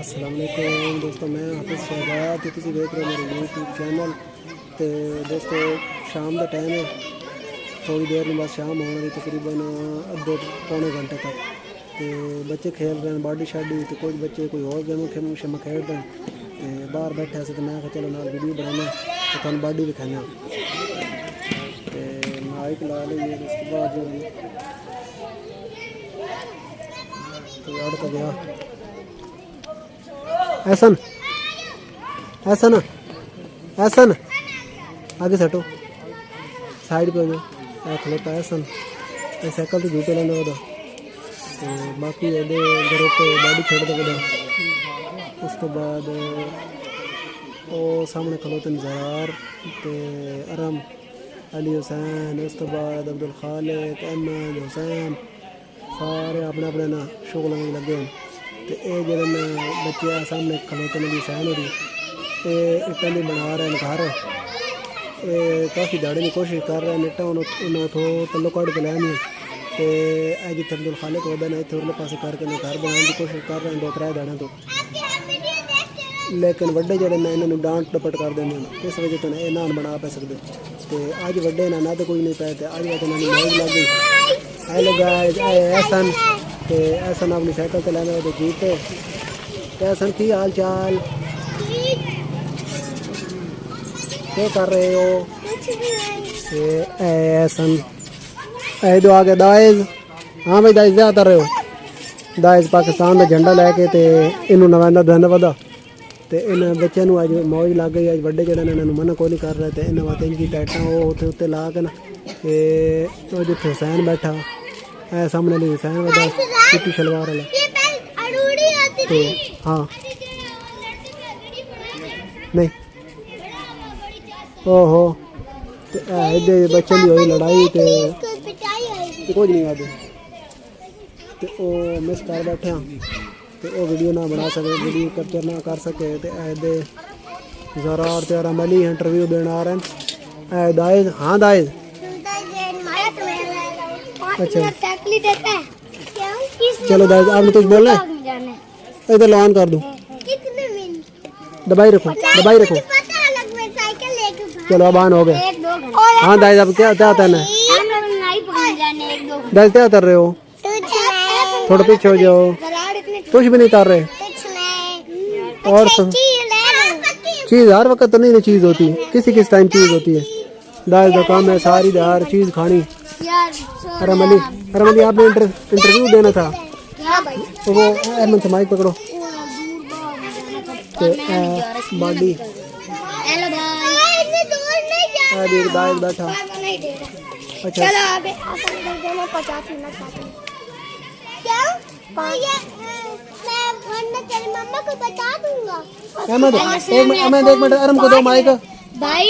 अस्सलाम वालेकुम दोस्तों, मैं हाफिज़ शहजाद ते तुसीं देख रहे हो मेरे यूट्यूब चैनल। तो दोस्तों शाम का टाइम है, थोड़ी देर में बस शाम होने वाली तकरीबन अद्धे पौने घंटे तक। तो बच्चे खेल रहे हैं बाडी शाडी, तो कुछ बच्चे कोई और गेम शम खेल रहे हैं। तो बाहर बैठे से तो मैं चलो ना वीडियो बनाना तो तुम बाडी दिखाना। तो माइक ला लीजिए उसके बाद जो तो यार का गया ऐसन ऐसन ऐसन आगे सटो साइड पे जो खलोता ऐसन साइकिल तो झूठे लेने वाला। तो बाकी घरों पे बाडी खेड़ दे बड़ा। उसके बाद वो सामने खलोते ज़रार तो अरम अली हुसैन, उसके बाद अब्दुल खालिक, अहमद हुसैन, सारे अपने अपने ना शोगलों में लगे हैं। तो ये जो बच्चे सामने खलोते में हुसैन हो रही इट्टां दी बना रहे हैं घर। काफ़ी दाड़े की कोशिश कर रहे हैं इट्टां उन्होंने उतो तलो कड़ के लैनी। तो जिथे अब्दुल खालिक होता ना इतने उरले पासे करके घर बनाने की कोशिश कर रहे हैं 2-3 दाड़ों तो, लेकिन वड्डे जड़े ने इन्होंने डांट डपट कर देंगे। इस वजह तो ये ना बना पा सकते। तो अज वड्डे ना तो कोई नहीं पाए, तो अज वजह इन्होंने मौज लग गई। हेलो गाइस, ऐसन तो ऐसन अपनी साइकिल तो लेने वाले जीते। तो ऐसन की हाल चाल, क्या कर रहे हो? ऐसन दो आगे दाइज। हाँ भाई दाइज क्या कर रहे हो? दाइज पाकिस्तान का झंडा लैके तो इनू नवादा धन वधा। तो इन बच्चों को अज मौज लग गई। अज वड्डे जड़े इन्होंने मना को नहीं कर रहे। तो इन्हें वास्ते इनकी टाइटा वो उत्ते उत्ते ला के ना तो जिथे हुसैन बैठा है सामने ली हुसैन वधा चिट्टी शलवार वाला। तो हाँ नहीं ओहो तो बच्चों की हुई लड़ाई तो कुछ नहीं आते। तो वो मिस कर बैठे हैं तो वो वीडियो ना बना सके, वीडियो कैप्चर ना कर सके। तो ज़रा और तेरा मली इंटरव्यू देना आ रहे हैं दाइज। हाँ दाइज अच्छा चलो दाइज आपने कुछ बोलना है? इधर लॉन कर दूँ, दबाई रखो दबाई रखो। चलो अब ऑन हो गए। हाँ दाइज अब क्या क्या होता है ना दाइज क्या उतर रहे हो? थोड़ा पीछे हो जाओ, कुछ भी नहीं उतार रहे। और चीज़ हर वक्त तो नहीं चीज़ होती, किसी किस टाइम चीज़ होती है। दाल का काम है सारी हर चीज़ खानी। अरम अली आपने इंटरव्यू देना था तो वो अहमद से माइक पकड़ो। तो बाडी दाल बैठा। अच्छा अहमद एक मिनट अरम को दो माइक। भाई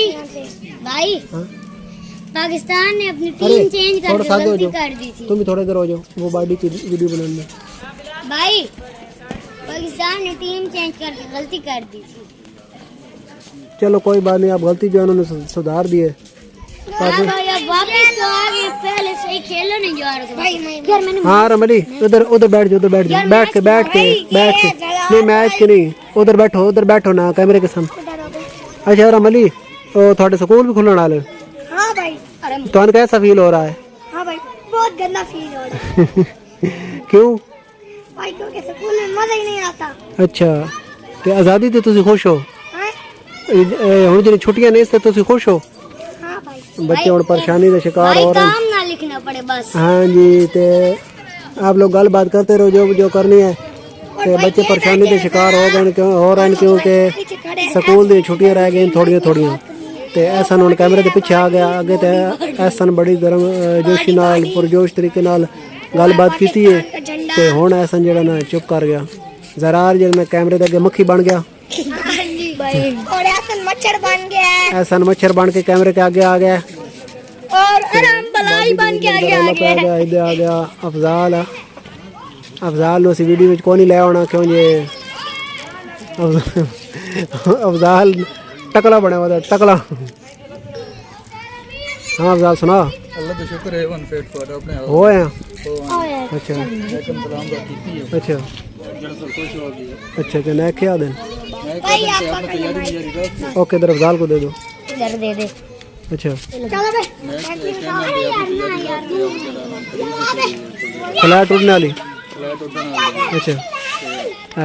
पाकिस्तान ने अपनी टीम चेंज करके गलती कर दी थी। तुम भी थोड़ा देर हो जाओ, वो बाडी की वीडियो बनाने। भाई पाकिस्तान ने टीम चेंज करके गलती कर दी थी। चलो कोई बात नहीं, आप गलती जो उन्होंने सुधार दी है। भाई अब वापस तो आगे पहले से ही खेलने नहीं जा रहे थे भाई। हाँ रमली उधर उधर बैठ जाओ, उधर बैठ जाओ, बैठ के नहीं मैच के नहीं उधर बैठो ना कैमरे के सामने। अच्छा रमली तो थोड़े स्कूल भी खुलने वाले? हाँ भाई। तो कैसा फील हो रहा है? हाँ भाई बहुत गंदा फील हो रहा है। क्यों भाई? क्योंकि स्कूल में मजा ही नहीं आता। अच्छा तो आज़ादी ते तुसी खुश हो? हुण जी छुट्टियां नहीं ते तुसी खुश हो? बच्चे और परेशानी का शिकार हो रहे हैं। काम ना लिखना पड़े बस। हाँ जी, ते आप लोग गल बात करते रहो जो करनी है। ते बच्चे परेशानी के शिकार हो गए हो रहे हैं क्योंकि स्कूल दी छुट्टियां रह गई थोड़ियां। तो ऐसा उन्होंने कैमरे के पीछे आ गया आगे। तो ऐसा बड़ी गर्म जोशी नाल पुरजोश तरीके नाल गल बात की है। तो हुण ऐसा जरा ना चुप कर गया। ज़रार जो कैमरे के अगे मक्खी बन गया और ऐसा मच्छर बन के कैमरे के आगे आ गया। और अरम बलाई बन के इधर आ गया अफजाल नो वीडियो में को नहीं ले आना क्यों ये अफजाल टकला बने हुआ टकला। हाँ अफजाल सुना। अल्लाह का शुक्र है वन फेट पर अपने हो हो अच्छा सलाम का कीती है। अच्छा अच्छा अच्छा नैक क्या दें भाई आपका ओके इधर अफजाल को दे दो इधर दे दे अच्छा चलो बे फ्लैट उड़ने वाली अच्छा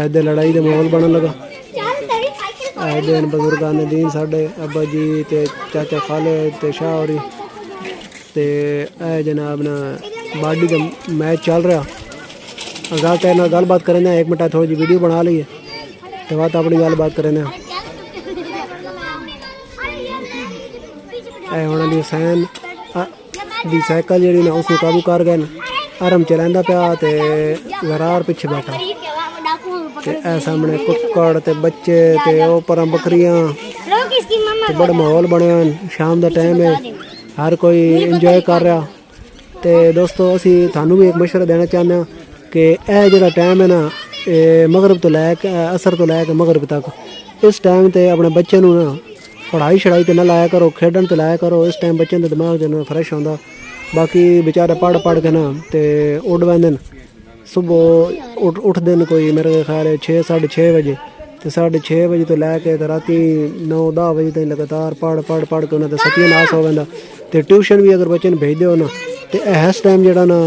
ऐदे लड़ाई दे माहौल बनने लगा ऐदे बुजुर्गां ने दीन साढ़े अब्बा जी ते चाचा खाले ते शाह होरी ते ऐ जनाब ना बाडी का मैच चल रहा अफजाल तेरे नाल गलबात करें एक मिनट थोड़ी जी वीडियो बना ली है तो बात अपनी गलबात करें हुण हुसैन दी साइकिल जी ना उसको काबू कर गए आराम चलांदा पिया ते ज़रार पिछे बैठा ते ऐ सामने कुक्कड़ ते बच्चे ते ऊपर बकरियां ते बड़ा माहौल बनया शाम का टाइम है हर कोई इंजॉय कर रहा ते दोस्तों असी थानू भी एक मशवरा देना चाहते कि यह जो टाइम है ना मगरब तो लैके असर तो लैके मगरब तक इस टाइम ते अपने बच्चे नू ना पढ़ाई छड़ाई तो ना लाया करो खेडन तो लाया करो इस टाइम बच्चों के दिमाग जो फ्रैश होंदा बाकी बेचारे पढ़ पढ़ के ना ते उड़ पैंदे सुबह उठते कोई मेरे ख्याल है 6-6:30 बजे तो 6:30 बजे तो लैके राती 9-10 बजे तक लगातार पढ़ पढ़ पढ़ के उन्होंने सत्यानाश हो जाता तो ट्यूशन भी अगर बच्चे भेज दो ना तो इस टाइम जो ना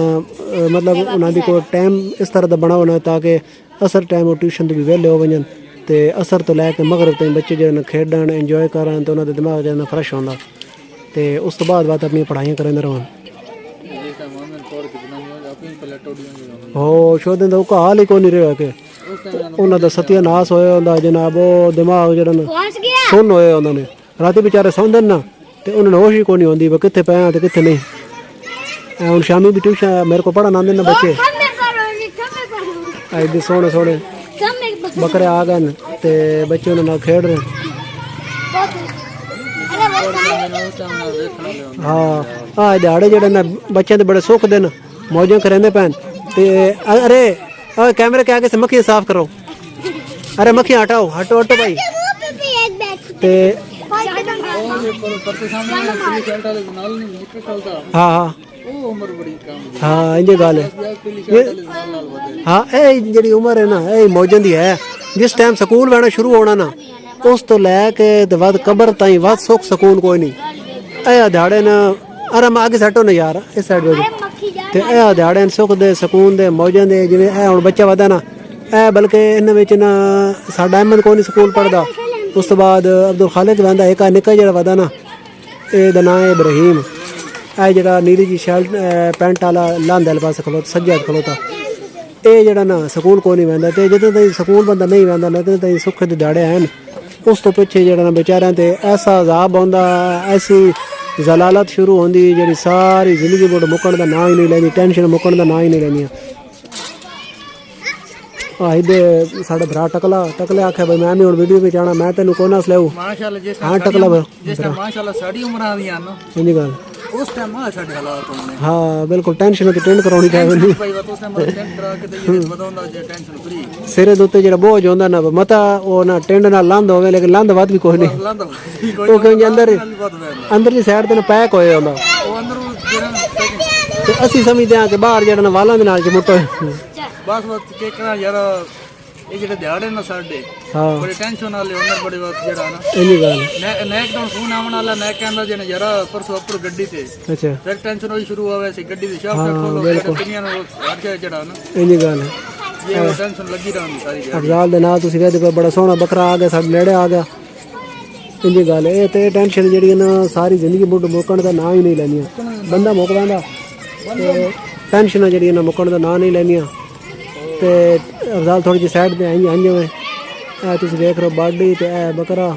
मतलब उन्होंने कोई टाइम इस तरह का बना होना ताकि असर टाइम वो ट्यूशन तो भी वेले हो वजन तो असर तो लैके मगरब तक बच्चे जो खेडन इंजॉय करन तो उन्होंने दिमाग जो फ्रैश होंदा तो उस तो बाद अपनी पढ़ाइयाँ करेंदे रहन हो शोधे तो हाल ही कोई नहीं रहा कि उन्होंने सत्यानाश होया होंदा जनाब वो दिमाग जो सुन होए उन्होंने राती बेचारे सौंदे ना तो उन्होंने होश ही कोई नहीं होंदी कितने पे तो कितने नहीं हूँ शामी भी ट्यूशन मेरे को पढ़न आते ना बच्चे ऐसे सोने सोने बकरे आ गए तो बच्चे उन्होंने खेड रहे हाँ हाँ दिहाड़े जड़े ना बच्चे तो बड़े सुख दिन मौजें करेंदे पैन ते अरे कैमरे के आगे से मक्खियाँ साफ करो अरे मक्खियाँ हटाओ हटो हटो भाई ते हाँ हाँ हाँ इंजे गल है हाँ ये जी उम्र है ना ये मौजन दी है जिस टाइम स्कूल बहना शुरू होना ना उस तो लैके वध कबर ताई वध सुख सुकून कोई नहीं ए दिहाड़े न आराम आगे सैटो ना यार इस साइड ते ए दिहाड़े सुख दे सुकून दे मौजन दे जिवें ए हुण बच्चा वधा ना ए बल्कि इन विच ना साडा अहमद कोई नहीं स्कूल पढ़दा उस तो बाद अब्दुल खालिक वंदा एक निक्का जिहड़ा वधा ना एदा नाम है इब्राहिम ए जिहड़ा नीली जी शर्ट पैंट वाला लांदे आले पासे खलोता सज्जे हत्थ खलोता ये जड़ा ना स्कूल को नहीं वहदा तो जदों तक स्कूल बंदा नहीं वहदा ना तदों तक सुख दे दिहाड़े हैं उस तो पिछे जड़ा ना बेचारियां ते ऐसा अजाब आंदा ऐसी जलालत शुरू होंदी जी सारी जिंदगी बोट मुकण का ना ही नहीं लैंदी टेंशन मुकण का ना ही नहीं लैंदियां इधे साढ़े भरा टकले आखे भाई मैं भी हुण वीडियो में जाना मैं तेन कोना सलाऊ हाँ टकला इंजी गल उस टाइम आ साडे हालात होने हाँ बिल्कुल टेंशन तो टेंड कराउणी चाहिदी भाई वो उस टाइम टेंट करा के ते बदौंदा जे टेंशन फ्री सिरे दे उत्ते जेड़ा बोझ होंदा ना मता ओ ना टेंड नाल लंद होवे लेकिन लंद वध भी कोई नहीं ओ क्योंकि अंदर जी साइड ते पैक होए होंदा ओ अंदर जेड़ा ते असि समझदे हां कि बाहर जेड़ा ना वालां दे नाल चिमटो बस वक्त के करा यार ये जेड़े दिहाड़े ना साडे हाँ बड़े टेंशन वाले अंदर बड़ी वक्त जेड़ा ना इंजी गल नेक तो फोन आवन वाला नेक कहंदा जे यार परसों अपर गड्डी ते अच्छा फिर टेंशन होई शुरू होवे सी गड्डी दी शॉप खोलो दुनिया नो हट जाए जेड़ा ना इंजी गल ये टेंशन लगी रहंदी सारी अफजाल दे नाल तुसीं कहदे बड़ा सोहना बकरा आ गया साडे नेड़े आ गया इंजी गल ए ते टेंशन जेड़ी ना सारी जिंदगी बुढ़ मुकण दा ना ही नहीं लैंदियां बंदा मुक वैंदा ते टेंशन जेड़ी ना मुकण दा ना नहीं लैंदियां ते अफजाल थोड़ी जी साइड ते आई आंजे हुए तुसीं देख रहे हो बाडी ते बकरा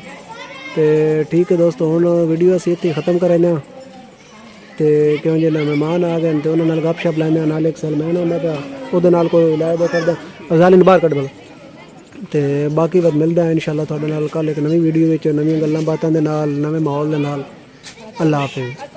ते ठीक है दोस्तों हुण वीडियो असीं इत्थे खत्म करने ते क्यों जे ना मेहमान आ गए ते उन्हां नाल गपशप लैंदे नाल एक सलमान होंदा पिया ओहदे नाल कोई लै दे करदा अफजाल इन बाहर कढ बल ते बाकी बात मिलदा है इंशाअल्लाह तुहाडे नाल कल एक नवीं वीडियो विच नवीं गल्लां बातां दे नाल नवें माहौल दे नाल अल्लाह हाफिज़।